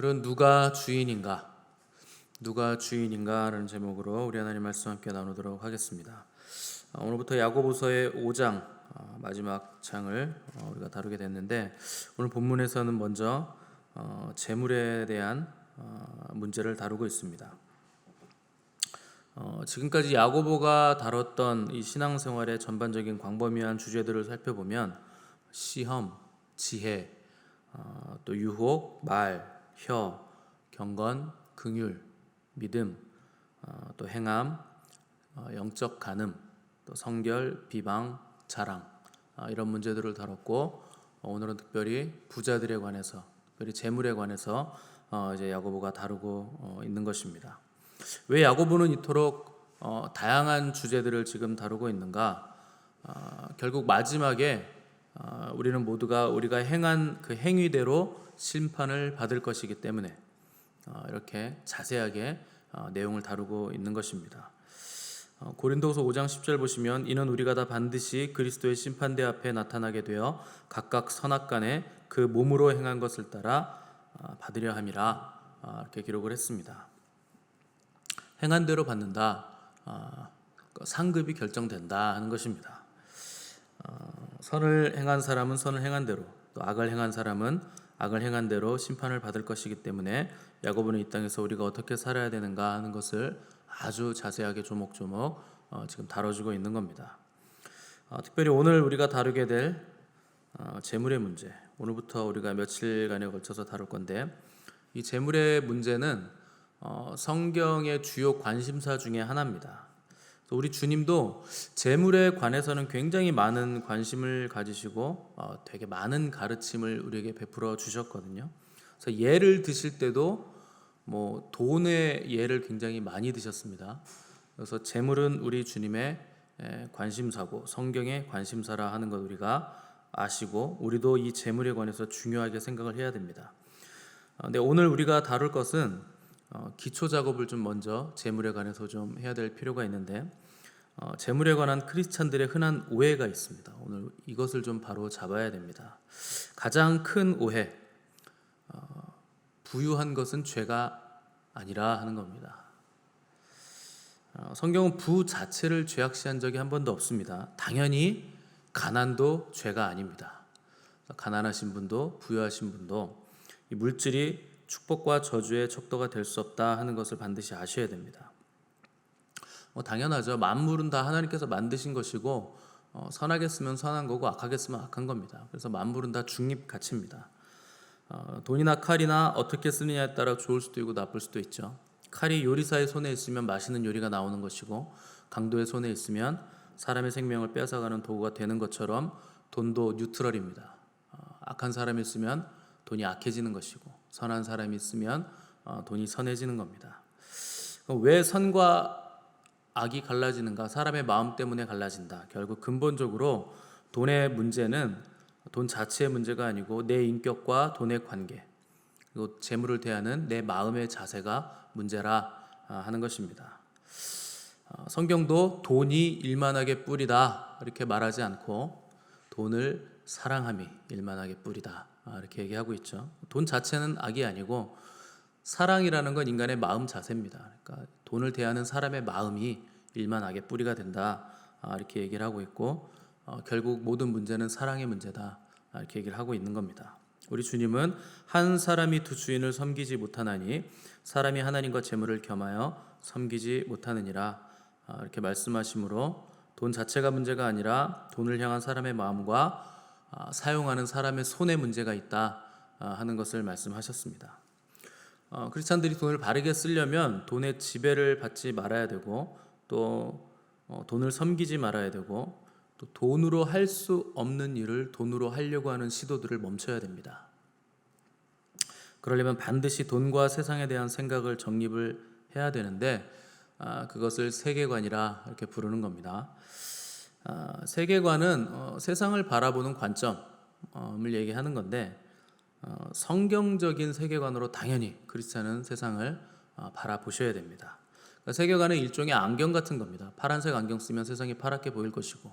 오늘은 누가 주인인가? 누가 주인인가라는 제목으로 우리 하나님 말씀 함께 나누도록 하겠습니다. 오늘부터 야고보서의 5장 마지막 장을 우리가 다루게 됐는데, 오늘 본문에서는 먼저 재물에 대한 문제를 다루고 있습니다. 지금까지 야고보가 다뤘던 이 신앙생활의 전반적인 광범위한 주제들을 살펴보면 시험, 지혜, 또 유혹, 말, 혀, 경건, 긍휼, 믿음, 또 행함, 영적 간음, 또 성결, 비방, 자랑, 이런 문제들을 다뤘고, 오늘은 특별히 부자들에 관해서, 특별히 재물에 관해서 이제 야고보가 다루고 있는 것입니다. 왜 야고보는 이토록 다양한 주제들을 지금 다루고 있는가? 결국 마지막에 우리는 모두가 우리가 행한 그 행위대로 심판을 받을 것이기 때문에 이렇게 자세하게 내용을 다루고 있는 것입니다. 고린도후서 5장 10절 보시면, 이는 우리가 다 반드시 그리스도의 심판대 앞에 나타나게 되어 각각 선악간에 그 몸으로 행한 것을 따라 받으려 함이라, 이렇게 기록을 했습니다. 행한 대로 받는다, 상급이 결정된다 하는 것입니다. 선을 행한 사람은 선을 행한 대로, 또 악을 행한 사람은 악을 행한 대로 심판을 받을 것이기 때문에 야고보는 이 땅에서 우리가 어떻게 살아야 되는가 하는 것을 아주 자세하게 조목조목 지금 다뤄주고 있는 겁니다. 특별히 오늘 우리가 다루게 될 재물의 문제, 오늘부터 우리가 며칠간에 걸쳐서 다룰 건데, 이 재물의 문제는 성경의 주요 관심사 중에 하나입니다. 우리 주님도 재물에 관해서는 굉장히 많은 관심을 가지시고 되게 많은 가르침을 우리에게 베풀어 주셨거든요. 그래서 예를 드실 때도 돈의 예를 굉장히 많이 드셨습니다. 그래서 재물은 우리 주님의 관심사고 성경의 관심사라 하는 것 우리가 아시고, 우리도 이 재물에 관해서 중요하게 생각을 해야 됩니다. 근데 오늘 우리가 다룰 것은 기초 작업을 좀 먼저 재물에 관해서 좀 해야 될 필요가 있는데, 재물에 관한 크리스찬들의 흔한 오해가 있습니다. 오늘 이것을 좀 바로 잡아야 됩니다. 가장 큰 오해, 부유한 것은 죄가 아니라 하는 겁니다. 성경은 부 자체를 죄악시한 적이 한 번도 없습니다. 당연히 가난도 죄가 아닙니다. 가난하신 분도 부유하신 분도 이 물질이 축복과 저주의 척도가 될 수 없다 하는 것을 반드시 아셔야 됩니다. 당연하죠. 만물은 다 하나님께서 만드신 것이고, 선하게 쓰면 선한 거고 악하게 쓰면 악한 겁니다. 그래서 만물은 다 중립 가치입니다. 돈이나 칼이나 어떻게 쓰느냐에 따라 좋을 수도 있고 나쁠 수도 있죠. 칼이 요리사의 손에 있으면 맛있는 요리가 나오는 것이고, 강도의 손에 있으면 사람의 생명을 뺏어가는 도구가 되는 것처럼 돈도 뉴트럴입니다. 악한 사람이 있으면 돈이 악해지는 것이고, 선한 사람이 있으면 돈이 선해지는 겁니다. 왜 선과 악이 갈라지는가? 사람의 마음 때문에 갈라진다. 결국 근본적으로 돈의 문제는 돈 자체의 문제가 아니고 내 인격과 돈의 관계, 그리고 재물을 대하는 내 마음의 자세가 문제라 하는 것입니다. 성경도 돈이 일만하게 뿌리다 이렇게 말하지 않고 돈을 사랑함이 일만하게 뿌리다 이렇게 얘기하고 있죠. 돈 자체는 악이 아니고 사랑이라는 건 인간의 마음 자세입니다. 그러니까 돈을 대하는 사람의 마음이 일만하게 뿌리가 된다 이렇게 얘기를 하고 있고, 결국 모든 문제는 사랑의 문제다 이렇게 얘기를 하고 있는 겁니다. 우리 주님은 한 사람이 두 주인을 섬기지 못하나니 사람이 하나님과 재물을 겸하여 섬기지 못하느니라 이렇게 말씀하시므로, 돈 자체가 문제가 아니라 돈을 향한 사람의 마음과 사용하는 사람의 손에 문제가 있다 하는 것을 말씀하셨습니다. 크리스찬들이 돈을 바르게 쓰려면 돈의 지배를 받지 말아야 되고, 또 돈을 섬기지 말아야 되고, 또 돈으로 할 수 없는 일을 돈으로 하려고 하는 시도들을 멈춰야 됩니다. 그러려면 반드시 돈과 세상에 대한 생각을 정립을 해야 되는데, 그것을 세계관이라 이렇게 부르는 겁니다. 세계관은 세상을 바라보는 관점을 얘기하는 건데, 성경적인 세계관으로 당연히 크리스찬은 세상을 바라보셔야 됩니다. 그러니까 세계관은 일종의 안경 같은 겁니다. 파란색 안경 쓰면 세상이 파랗게 보일 것이고,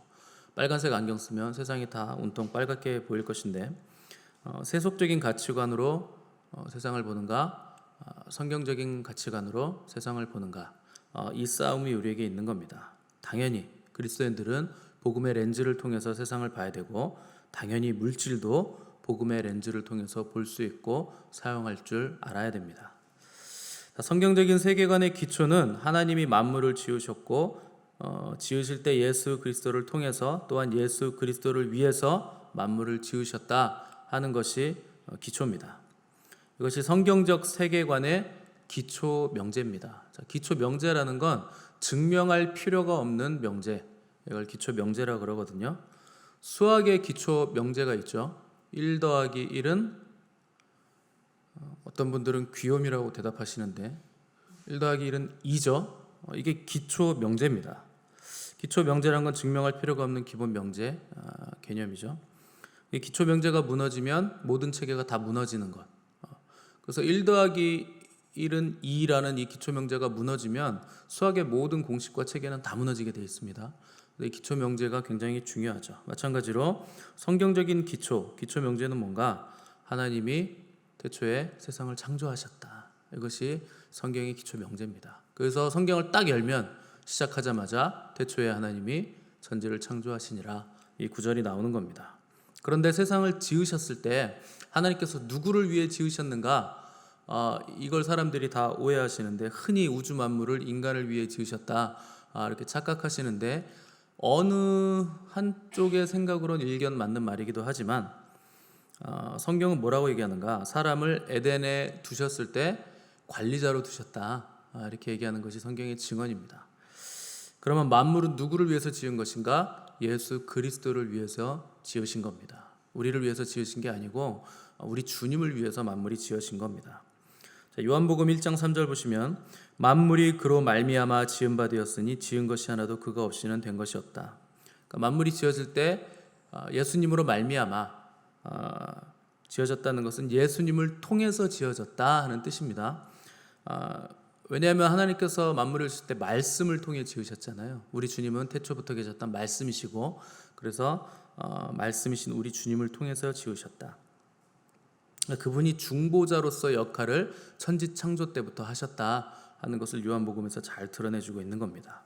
빨간색 안경 쓰면 세상이 다 온통 빨갛게 보일 것인데, 세속적인 가치관으로 세상을 보는가, 성경적인 가치관으로 세상을 보는가, 이 싸움이 우리에게 있는 겁니다. 당연히 그리스도인들은 복음의 렌즈를 통해서 세상을 봐야 되고, 당연히 물질도 복음의 렌즈를 통해서 볼 수 있고 사용할 줄 알아야 됩니다. 성경적인 세계관의 기초는 하나님이 만물을 지으셨고, 지으실 때 예수 그리스도를 통해서 또한 예수 그리스도를 위해서 만물을 지으셨다 하는 것이 기초입니다. 이것이 성경적 세계관의 기초 명제입니다. 기초 명제라는 건 증명할 필요가 없는 명제, 이걸 기초 명제라고 그러거든요. 수학의 기초 명제가 있죠. 1 더하기 1은 어떤 분들은 귀요미라고 대답하시는데 1 더하기 1은 2죠. 이게 기초 명제입니다. 기초 명제란 건 증명할 필요가 없는 기본 명제 개념이죠. 이 기초 명제가 무너지면 모든 체계가 다 무너지는 것. 그래서 1 더하기 1은 2라는 이 기초 명제가 무너지면 수학의 모든 공식과 체계는 다 무너지게 되어 있습니다. 이 기초 명제가 굉장히 중요하죠. 마찬가지로 성경적인 기초 명제는 뭔가? 하나님이 태초에 세상을 창조하셨다. 이것이 성경의 기초 명제입니다. 그래서 성경을 딱 열면 시작하자마자 태초에 하나님이 천지를 창조하시니라, 이 구절이 나오는 겁니다. 그런데 세상을 지으셨을 때 하나님께서 누구를 위해 지으셨는가? 이걸 사람들이 다 오해하시는데, 흔히 우주 만물을 인간을 위해 지으셨다 이렇게 착각하시는데, 어느 한쪽의 생각으로는 일견 맞는 말이기도 하지만 성경은 뭐라고 얘기하는가? 사람을 에덴에 두셨을 때 관리자로 두셨다, 이렇게 얘기하는 것이 성경의 증언입니다. 그러면 만물은 누구를 위해서 지은 것인가? 예수 그리스도를 위해서 지으신 겁니다. 우리를 위해서 지으신 게 아니고 우리 주님을 위해서 만물이 지으신 겁니다. 요한복음 1장 3절 보시면, 만물이 그로 말미암아 지은 바 되었으니 지은 것이 하나도 그가 없이는 된 것이 없다. 그러니까 만물이 지어질 때 예수님으로 말미암아 지어졌다는 것은 예수님을 통해서 지어졌다 하는 뜻입니다. 왜냐하면 하나님께서 만물을 지을 때 말씀을 통해 지으셨잖아요. 우리 주님은 태초부터 계셨던 말씀이시고, 그래서 말씀이신 우리 주님을 통해서 지으셨다. 그분이 중보자로서 역할을 천지 창조 때부터 하셨다 하는 것을 요한복음에서 잘 드러내주고 있는 겁니다.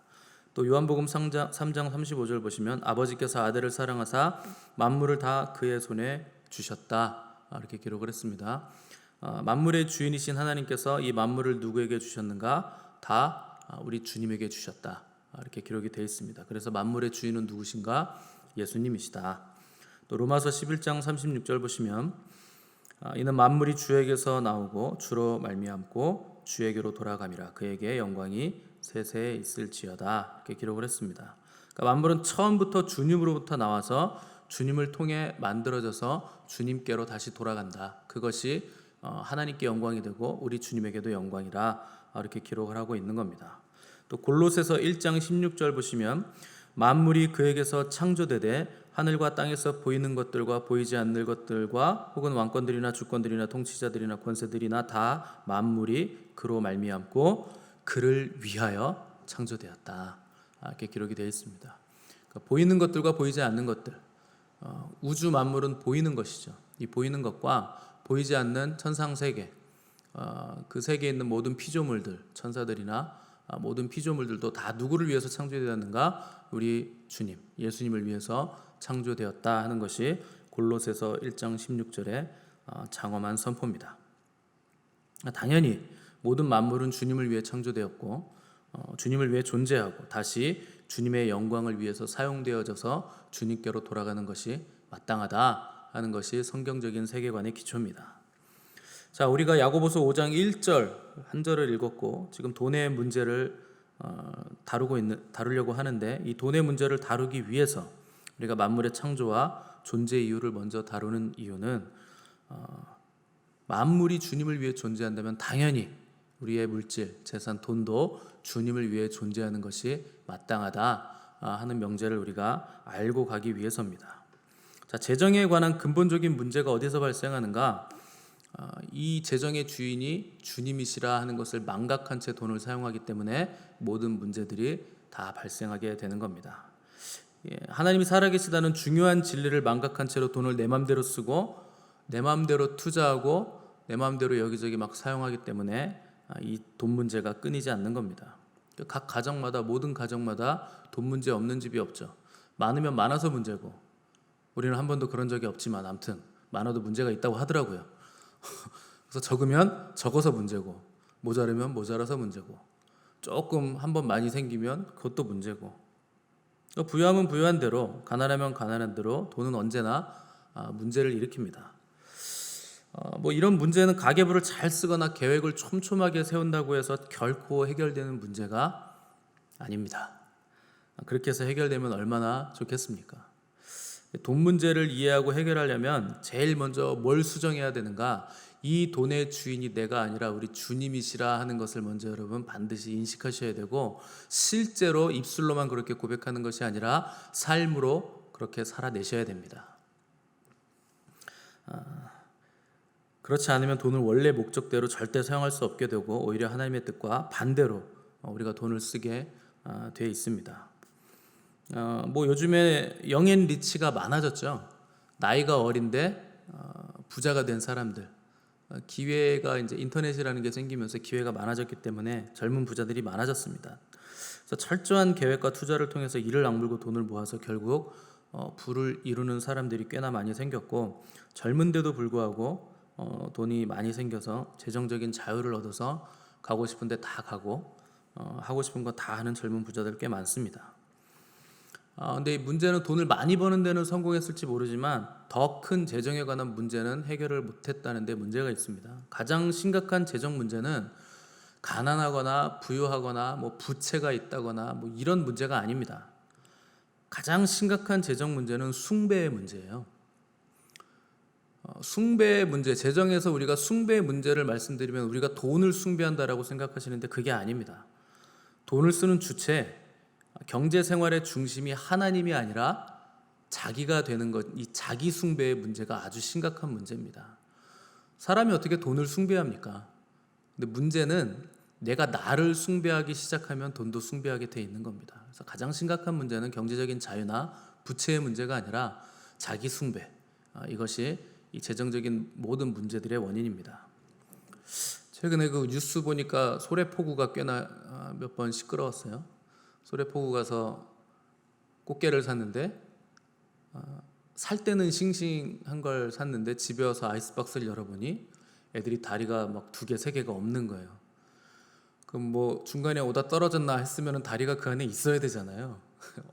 또 요한복음 3장 35절 보시면, 아버지께서 아들을 사랑하사 만물을 다 그의 손에 주셨다, 이렇게 기록을 했습니다. 만물의 주인이신 하나님께서 이 만물을 누구에게 주셨는가? 다 우리 주님에게 주셨다, 이렇게 기록이 되어 있습니다. 그래서 만물의 주인은 누구신가? 예수님이시다. 또 로마서 11장 36절 보시면, 이는 만물이 주에게서 나오고 주로 말미암고 주에게로 돌아감이라, 그에게 영광이 세세에 있을지어다, 이렇게 기록을 했습니다. 그러니까 만물은 처음부터 주님으로부터 나와서 주님을 통해 만들어져서 주님께로 다시 돌아간다. 그것이 하나님께 영광이 되고 우리 주님에게도 영광이라, 이렇게 기록을 하고 있는 겁니다. 또 골로새서 1장 16절 보시면, 만물이 그에게서 창조되되 하늘과 땅에서 보이는 것들과 보이지 않는 것들과 혹은 왕권들이나 주권들이나 통치자들이나 권세들이나 다 만물이 그로 말미암고 그를 위하여 창조되었다, 이렇게 기록이 되어 있습니다. 그러니까 보이는 것들과 보이지 않는 것들, 우주 만물은 보이는 것이죠. 이 보이는 것과 보이지 않는 천상세계, 그 세계에 있는 모든 피조물들, 천사들이나 모든 피조물들도 다 누구를 위해서 창조되었는가? 우리 주님, 예수님을 위해서 창조되었다 하는 것이 골로새서 1장 16절의 장엄한 선포입니다. 당연히 모든 만물은 주님을 위해 창조되었고 주님을 위해 존재하고 다시 주님의 영광을 위해서 사용되어져서 주님께로 돌아가는 것이 마땅하다 하는 것이 성경적인 세계관의 기초입니다. 자, 우리가 야고보서 5장 1절 한 절을 읽었고, 지금 돈의 문제를 다루려고 하는데, 이 돈의 문제를 다루기 위해서 우리가 만물의 창조와 존재 이유를 먼저 다루는 이유는, 만물이 주님을 위해 존재한다면 당연히 우리의 물질, 재산, 돈도 주님을 위해 존재하는 것이 마땅하다 하는 명제를 우리가 알고 가기 위해서입니다. 자, 재정에 관한 근본적인 문제가 어디서 발생하는가? 이 재정의 주인이 주님이시라 하는 것을 망각한 채 돈을 사용하기 때문에 모든 문제들이 다 발생하게 되는 겁니다. 하나님이 살아계시다는 중요한 진리를 망각한 채로 돈을 내 맘대로 쓰고 내 맘대로 투자하고 내 마음대로 여기저기 막 사용하기 때문에 이 돈 문제가 끊이지 않는 겁니다. 각 가정마다, 모든 가정마다 돈 문제 없는 집이 없죠. 많으면 많아서 문제고, 우리는 한 번도 그런 적이 없지만 아무튼 많아도 문제가 있다고 하더라고요. 그래서 적으면 적어서 문제고, 모자르면 모자라서 문제고, 조금 한번 많이 생기면 그것도 문제고, 부유하면 부유한 대로, 가난하면 가난한 대로 돈은 언제나 문제를 일으킵니다. 뭐 이런 문제는 가계부를 잘 쓰거나 계획을 촘촘하게 세운다고 해서 결코 해결되는 문제가 아닙니다. 그렇게 해서 해결되면 얼마나 좋겠습니까? 돈 문제를 이해하고 해결하려면 제일 먼저 뭘 수정해야 되는가? 이 돈의 주인이 내가 아니라 우리 주님이시라 하는 것을 먼저 여러분 반드시 인식하셔야 되고, 실제로 입술로만 그렇게 고백하는 것이 아니라 삶으로 그렇게 살아내셔야 됩니다. 그렇지 않으면 돈을 원래 목적대로 절대 사용할 수 없게 되고, 오히려 하나님의 뜻과 반대로 우리가 돈을 쓰게 되어 있습니다. 뭐 요즘에 영앤 리치가 많아졌죠. 나이가 어린데 부자가 된 사람들, 기회가 이제 인터넷이라는 게 생기면서 기회가 많아졌기 때문에 젊은 부자들이 많아졌습니다. 그래서 철저한 계획과 투자를 통해서 이를 악물고 돈을 모아서 결국 부를 이루는 사람들이 꽤나 많이 생겼고, 젊은데도 불구하고 돈이 많이 생겨서 재정적인 자유를 얻어서 가고 싶은데 다 가고 하고 싶은 거 다 하는 젊은 부자들 꽤 많습니다. 근데 이 문제는 돈을 많이 버는 데는 성공했을지 모르지만 더 큰 재정에 관한 문제는 해결을 못했다는 데 문제가 있습니다. 가장 심각한 재정 문제는 가난하거나 부유하거나 뭐 부채가 있다거나 뭐 이런 문제가 아닙니다. 가장 심각한 재정 문제는 숭배의 문제예요. 숭배의 문제, 재정에서 우리가 숭배의 문제를 말씀드리면 우리가 돈을 숭배한다라고 생각하시는데 그게 아닙니다. 돈을 쓰는 주체, 경제 생활의 중심이 하나님이 아니라 자기가 되는 것, 이 자기 숭배의 문제가 아주 심각한 문제입니다. 사람이 어떻게 돈을 숭배합니까? 근데 문제는 내가 나를 숭배하기 시작하면 돈도 숭배하게 돼 있는 겁니다. 그래서 가장 심각한 문제는 경제적인 자유나 부채의 문제가 아니라 자기 숭배, 이것이 이 재정적인 모든 문제들의 원인입니다. 최근에 그 뉴스 보니까 소래포구가 꽤나 몇 번 시끄러웠어요. 소래포구 가서 꽃게를 샀는데 살 때는 싱싱한 걸 샀는데 집에 와서 아이스박스를 열어보니 애들이 다리가 막 2개, 3개가 없는 거예요. 그럼 뭐 중간에 오다 떨어졌나 했으면 다리가 그 안에 있어야 되잖아요.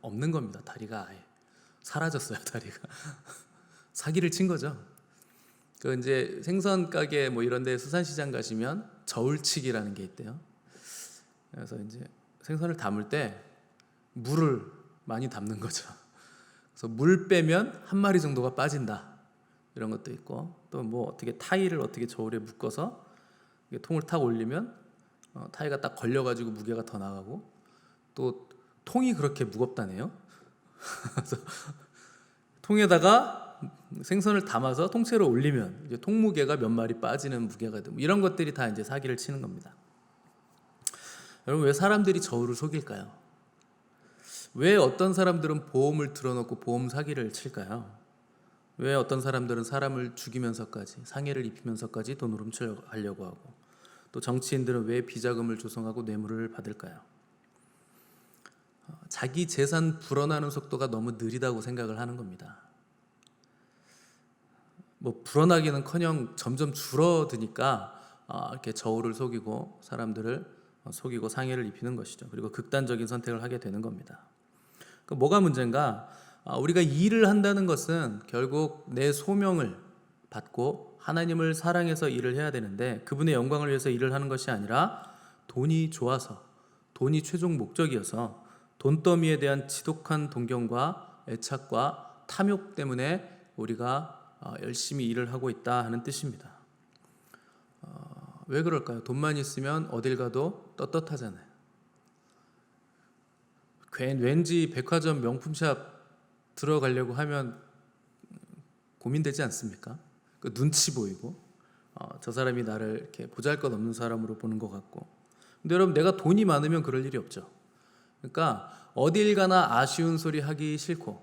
없는 겁니다. 다리가 아예 사라졌어요. 다리가 사기를 친 거죠. 그 이제 생선 가게 뭐 이런데 수산시장 가시면 저울치기라는 게 있대요. 그래서 이제 생선을 담을 때 물을 많이 담는 거죠. 그래서 물 빼면 한 마리 정도가 빠진다, 이런 것도 있고, 또 뭐 어떻게 타이를 어떻게 저울에 묶어서 통을 탁 올리면 타이가 딱 걸려가지고 무게가 더 나가고, 또 통이 그렇게 무겁다네요. 그래서 통에다가 생선을 담아서 통째로 올리면 이제 통 무게가 몇 마리 빠지는 무게가 되고, 이런 것들이 다 이제 사기를 치는 겁니다. 여러분, 왜 사람들이 저울을 속일까요? 왜 어떤 사람들은 보험을 들어놓고 보험 사기를 칠까요? 왜 어떤 사람들은 사람을 죽이면서까지, 상해를 입히면서까지 돈을 훔쳐가려고 하고, 또 정치인들은 왜 비자금을 조성하고 뇌물을 받을까요? 자기 재산 불어나는 속도가 너무 느리다고 생각을 하는 겁니다. 뭐 불어나기는커녕 점점 줄어드니까 이렇게 저울을 속이고 사람들을 속이고 상해를 입히는 것이죠. 그리고 극단적인 선택을 하게 되는 겁니다. 뭐가 문제인가? 우리가 일을 한다는 것은 결국 내 소명을 받고 하나님을 사랑해서 일을 해야 되는데, 그분의 영광을 위해서 일을 하는 것이 아니라 돈이 좋아서, 돈이 최종 목적이어서 돈더미에 대한 지독한 동경과 애착과 탐욕 때문에 우리가 열심히 일을 하고 있다 하는 뜻입니다. 왜 그럴까요? 돈만 있으면 어딜 가도 떳떳하잖아요. 왠지 백화점 명품샵 들어가려고 하면 고민되지 않습니까? 그 눈치 보이고 저 사람이 나를 이렇게 보잘것없는 사람으로 보는 것 같고. 근데 여러분, 내가 돈이 많으면 그럴 일이 없죠. 그러니까 어딜 가나 아쉬운 소리 하기 싫고,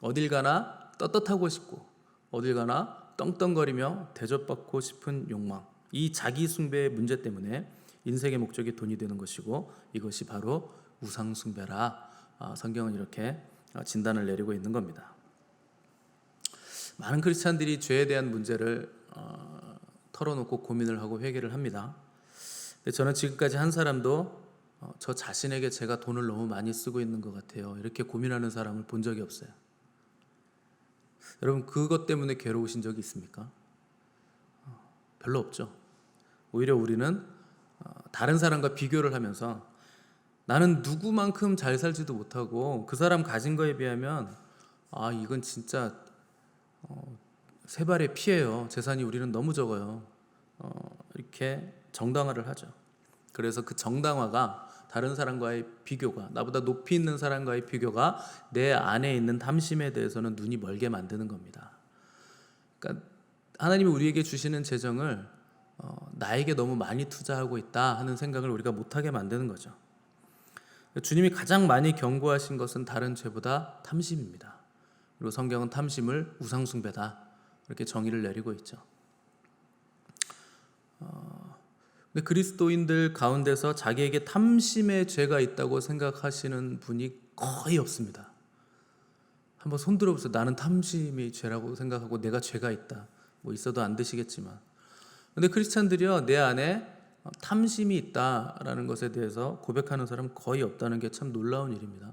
어딜 가나 떳떳하고 싶고, 어딜 가나 떵떵거리며 대접받고 싶은 욕망, 이 자기 숭배의 문제 때문에 인생의 목적이 돈이 되는 것이고 이것이 바로 우상 숭배라. 성경은 이렇게 진단을 내리고 있는 겁니다. 많은 크리스찬들이 죄에 대한 문제를 털어놓고 고민을 하고 회개를 합니다. 저는 지금까지 한 사람도 저 자신에게 제가 돈을 너무 많이 쓰고 있는 것 같아요, 이렇게 고민하는 사람을 본 적이 없어요. 여러분, 그것 때문에 괴로우신 적이 있습니까? 별로 없죠. 오히려 우리는 다른 사람과 비교를 하면서 나는 누구만큼 잘 살지도 못하고 그 사람 가진 거에 비하면 이건 진짜 세 발의 피예요. 재산이 우리는 너무 적어요. 이렇게 정당화를 하죠. 그래서 그 정당화가 다른 사람과의 비교가, 나보다 높이 있는 사람과의 비교가 내 안에 있는 탐심에 대해서는 눈이 멀게 만드는 겁니다. 그러니까 하나님이 우리에게 주시는 재정을 나에게 너무 많이 투자하고 있다 하는 생각을 우리가 못하게 만드는 거죠. 주님이 가장 많이 경고하신 것은 다른 죄보다 탐심입니다. 그리고 성경은 탐심을 우상숭배다, 이렇게 정의를 내리고 있죠. 근데 그리스도인들 가운데서 자기에게 탐심의 죄가 있다고 생각하시는 분이 거의 없습니다. 한번 손 들어보세요. 나는 탐심이 죄라고 생각하고 내가 죄가 있다. 뭐 있어도 안 드시겠지만. 근데 크리스찬들이요, 내 안에 탐심이 있다라는 것에 대해서 고백하는 사람 거의 없다는 게 참 놀라운 일입니다.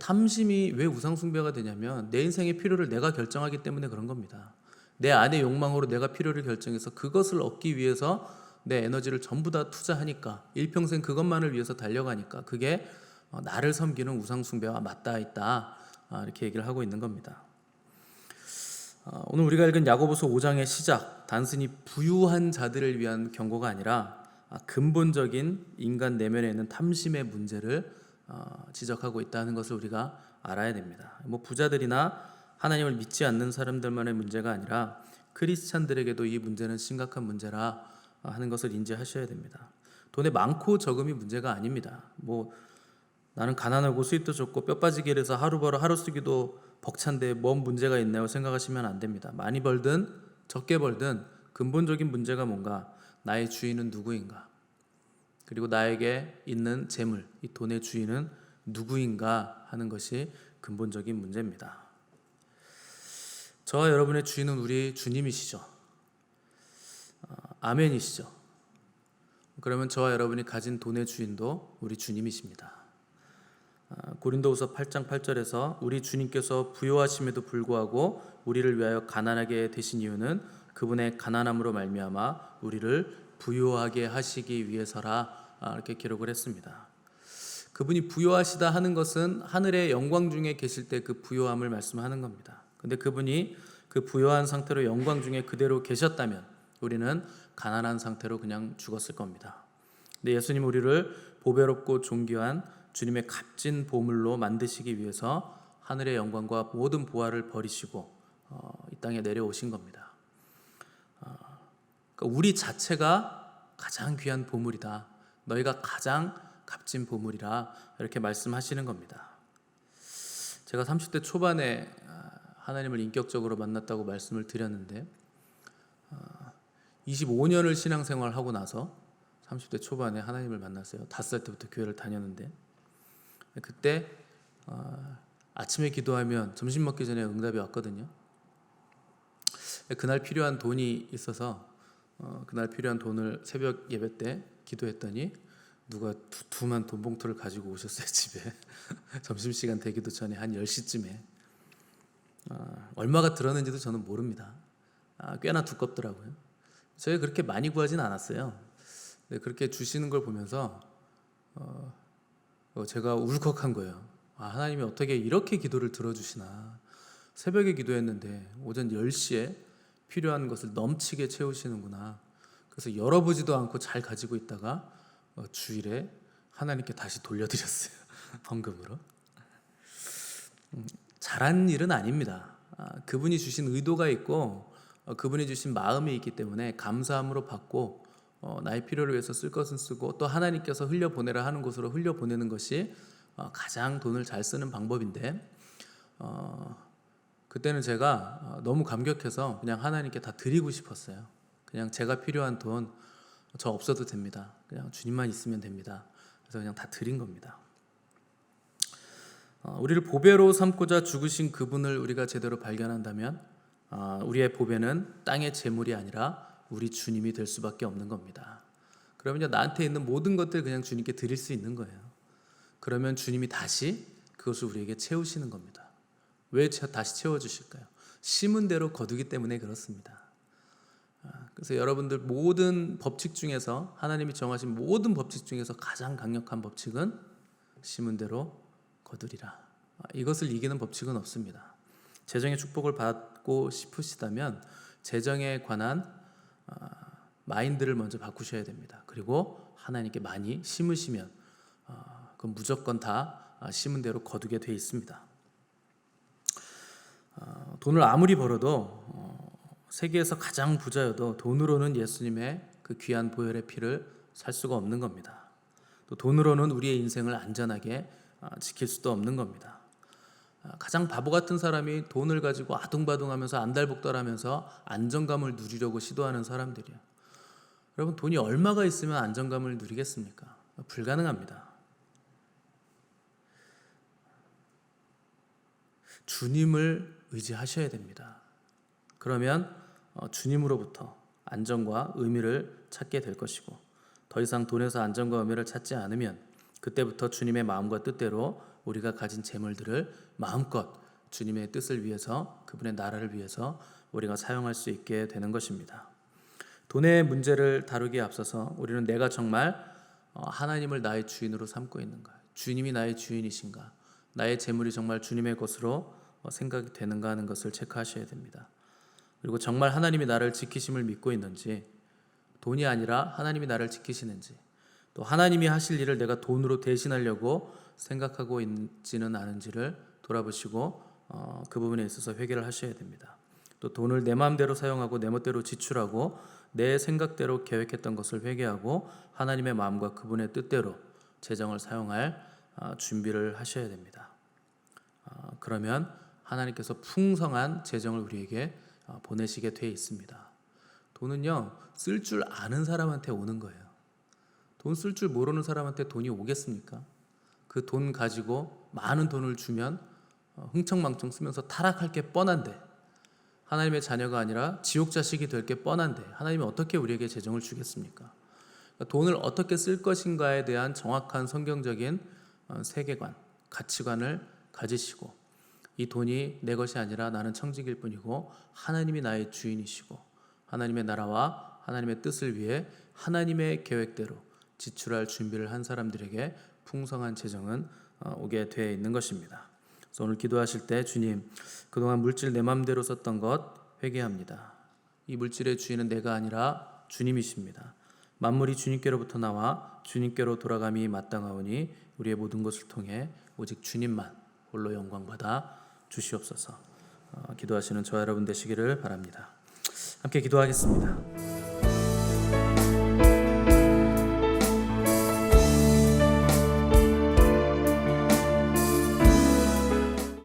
탐심이 왜 우상숭배가 되냐면 내 인생의 필요를 내가 결정하기 때문에 그런 겁니다. 내 안의 욕망으로 내가 필요를 결정해서 그것을 얻기 위해서 내 에너지를 전부 다 투자하니까, 일평생 그것만을 위해서 달려가니까 그게 나를 섬기는 우상숭배와 맞닿아 있다, 이렇게 얘기를 하고 있는 겁니다. 오늘 우리가 읽은 야고보서 5장의 시작, 단순히 부유한 자들을 위한 경고가 아니라 근본적인 인간 내면에 있는 탐심의 문제를 지적하고 있다는 것을 우리가 알아야 됩니다. 뭐 부자들이나 하나님을 믿지 않는 사람들만의 문제가 아니라 크리스찬들에게도 이 문제는 심각한 문제라 하는 것을 인지하셔야 됩니다. 돈의 많고 적음이 문제가 아닙니다. 뭐 나는 가난하고 수입도 적고 뼈 빠지게 일해서 하루 벌어 하루 쓰기도 벅찬데 뭔 문제가 있나요 생각하시면 안 됩니다. 많이 벌든 적게 벌든 근본적인 문제가 뭔가, 나의 주인은 누구인가, 그리고 나에게 있는 재물, 이 돈의 주인은 누구인가 하는 것이 근본적인 문제입니다. 저와 여러분의 주인은 우리 주님이시죠. 아멘이시죠. 그러면 저와 여러분이 가진 돈의 주인도 우리 주님이십니다. 고린도후서 8장 8절에서 우리 주님께서 부요하심에도 불구하고 우리를 위하여 가난하게 되신 이유는 그분의 가난함으로 말미암아 우리를 부요하게 하시기 위해서라, 이렇게 기록을 했습니다. 그분이 부요하시다 하는 것은 하늘의 영광 중에 계실 때 그 부요함을 말씀하는 겁니다. 근데 그분이 그 부요한 상태로 영광 중에 그대로 계셨다면 우리는 가난한 상태로 그냥 죽었을 겁니다. 근데 예수님 우리를 보배롭고 존귀한 주님의 값진 보물로 만드시기 위해서 하늘의 영광과 모든 보화를 버리시고 이 땅에 내려오신 겁니다. 그러니까 우리 자체가 가장 귀한 보물이다, 너희가 가장 값진 보물이라, 이렇게 말씀하시는 겁니다. 제가 30대 초반에 하나님을 인격적으로 만났다고 말씀을 드렸는데 25년을 신앙생활하고 나서 30대 초반에 하나님을 만났어요. 5살 때부터 교회를 다녔는데 그때 아침에 기도하면 점심 먹기 전에 응답이 왔거든요. 그날 필요한 돈이 있어서 그날 필요한 돈을 새벽 예배 때 기도했더니 누가 두툼한 돈 봉투를 가지고 오셨어요, 집에. 점심시간 되기도 전에 한 10시쯤에. 얼마가 들었는지도 저는 모릅니다. 꽤나 두껍더라고요. 저희가 그렇게 많이 구하진 않았어요. 근데 그렇게 주시는 걸 보면서 제가 울컥한 거예요. 하나님이 어떻게 이렇게 기도를 들어주시나. 새벽에 기도했는데 오전 10시에 필요한 것을 넘치게 채우시는구나. 그래서 열어보지도 않고 잘 가지고 있다가 주일에 하나님께 다시 돌려드렸어요. 헌금으로. 잘한 일은 아닙니다. 그분이 주신 의도가 있고 그분이 주신 마음이 있기 때문에 감사함으로 받고 나의 필요를 위해서 쓸 것은 쓰고 또 하나님께서 흘려보내라 하는 곳으로 흘려보내는 것이 가장 돈을 잘 쓰는 방법인데 그때는 제가 너무 감격해서 그냥 하나님께 다 드리고 싶었어요. 그냥 제가 필요한 돈 저 없어도 됩니다. 그냥 주님만 있으면 됩니다. 그래서 그냥 다 드린 겁니다. 우리를 보배로 삼고자 죽으신 그분을 우리가 제대로 발견한다면 우리의 보배는 땅의 재물이 아니라 우리 주님이 될 수밖에 없는 겁니다. 그러면 나한테 있는 모든 것들 그냥 주님께 드릴 수 있는 거예요. 그러면 주님이 다시 그것을 우리에게 채우시는 겁니다. 왜 다시 채워주실까요? 심은 대로 거두기 때문에 그렇습니다. 그래서 여러분들 모든 법칙 중에서 하나님이 정하신 모든 법칙 중에서 가장 강력한 법칙은 심은 대로 거두리라. 이것을 이기는 법칙은 없습니다. 재정의 축복을 받고 싶으시다면 재정에 관한 마인드를 먼저 바꾸셔야 됩니다. 그리고 하나님께 많이 심으시면 그건 무조건 다 심은 대로 거두게 돼 있습니다. 돈을 아무리 벌어도 세계에서 가장 부자여도 돈으로는 예수님의 그 귀한 보혈의 피를 살 수가 없는 겁니다. 또 돈으로는 우리의 인생을 안전하게 지킬 수도 없는 겁니다. 가장 바보 같은 사람이 돈을 가지고 아둥바둥하면서 안달복달하면서 안정감을 누리려고 시도하는 사람들이에요. 여러분, 돈이 얼마가 있으면 안정감을 누리겠습니까? 불가능합니다. 주님을 의지하셔야 됩니다. 그러면 주님으로부터 안정과 의미를 찾게 될 것이고, 더 이상 돈에서 안정과 의미를 찾지 않으면 그때부터 주님의 마음과 뜻대로 우리가 가진 재물들을 마음껏 주님의 뜻을 위해서, 그분의 나라를 위해서 우리가 사용할 수 있게 되는 것입니다. 돈의 문제를 다루기에 앞서서 우리는 내가 정말 하나님을 나의 주인으로 삼고 있는가, 주님이 나의 주인이신가, 나의 재물이 정말 주님의 것으로 생각이 되는가 하는 것을 체크하셔야 됩니다. 그리고 정말 하나님이 나를 지키심을 믿고 있는지, 돈이 아니라 하나님이 나를 지키시는지, 또 하나님이 하실 일을 내가 돈으로 대신하려고 생각하고 있지는 않은지를 돌아보시고 그 부분에 있어서 회개를 하셔야 됩니다. 또 돈을 내 마음대로 사용하고 내 멋대로 지출하고 내 생각대로 계획했던 것을 회개하고 하나님의 마음과 그분의 뜻대로 재정을 사용할 준비를 하셔야 됩니다. 그러면 하나님께서 풍성한 재정을 우리에게 보내시게 되어 있습니다. 돈은요, 쓸 줄 아는 사람한테 오는 거예요. 돈 쓸 줄 모르는 사람한테 돈이 오겠습니까? 그 돈 가지고 많은 돈을 주면 흥청망청 쓰면서 타락할 게 뻔한데, 하나님의 자녀가 아니라 지옥 자식이 될 게 뻔한데 하나님이 어떻게 우리에게 재정을 주겠습니까? 돈을 어떻게 쓸 것인가에 대한 정확한 성경적인 세계관, 가치관을 가지시고, 이 돈이 내 것이 아니라 나는 청직일 뿐이고 하나님이 나의 주인이시고 하나님의 나라와 하나님의 뜻을 위해 하나님의 계획대로 지출할 준비를 한 사람들에게 풍성한 재정은 오게 되어 있는 것입니다. 그래서 오늘 기도하실 때, 주님, 그동안 물질 내 맘대로 썼던 것 회개합니다. 이 물질의 주인은 내가 아니라 주님이십니다. 만물이 주님께로부터 나와 주님께로 돌아감이 마땅하오니 우리의 모든 것을 통해 오직 주님만 홀로 영광받아 주시옵소서. 기도하시는 저와 여러분 되시기를 바랍니다. 함께 기도하겠습니다.